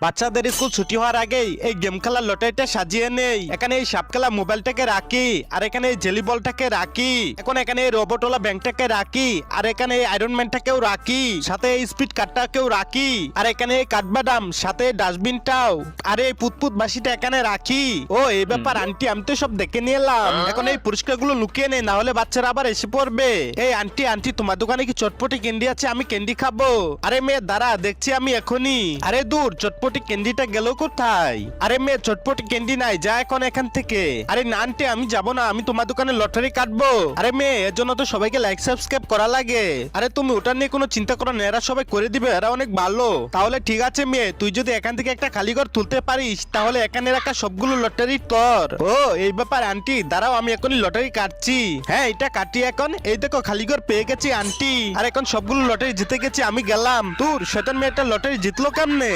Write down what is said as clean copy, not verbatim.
বাচ্চাদের স্কুল ছুটি হওয়ার আগেই এই গেম খেলার লটারিটা সাজিয়ে নেই। এখানে এই সাপ খেলা মোবাইলটাকে রাখি, আর এখানে এই জেলি বলটাকে রাখি, এখন এখানে এই রোবটওয়ালা ব্যাংকটাকে রাখি, আর এখানে এই আয়রন ম্যানটাকেও রাখি, সাথে এই স্পিড কারটাকেও রাখি, আর এখানে এই কাঠবাদাম, সাথে ডাস্টবিনটাও, আর এই পুতপুত বাসিটা এখানে রাখি। ও এই ব্যাপার আন্টি, আমি তো সব দেখে নিয়ে এলাম। এখন এই পুরস্কারগুলো লুকিয়ে নেই, না হলে বাচ্চারা আবার এসে পড়বে। এই আন্টি আন্টি, তোমার দোকানে কি চটপটি ক্যান্ডি আছে? আমি ক্যান্ডি খাবো। আরে মেয়ে দাঁড়া, দেখছি আমি এখনই। আরে দূর, চটপটি ক্যান্ডিটা গেল কোথায়? আরে মেয়ে চটপটি ক্যান্ডি নাই, যা এখন এখান থেকে। আরে না আন্টি, আমি যাবো না, আমি তোমার দোকানে লটারি কাটবো। আরে মেয়ে, এর জন্য তো সবাইকে লাইক সাবস্ক্রাইব করা লাগে। আরে তুমি ওটা নিয়ে কোনো চিন্তা করো না, এরা সবাই করে দিবে, এরা অনেক ভালো। তাহলে ঠিক আছে মেয়ে, তুই যদি এখান থেকে একটা খালি ঘর তুলতে পারিস, তাহলে এখানে রাখা সবগুলো লটারি তোর। ও এই ব্যাপার আন্টি, দাঁড়াও আমি এখনই লটারি কাটছি। হ্যাঁ এটা কাটি এখন। এই দেখো খালি ঘর পেয়ে গেছি আন্টি, আর এখন সবগুলো লটারি জিতে গেছি, আমি গেলাম। তোর শয়তান মেয়েটা লটারি জিতলো কেমনে?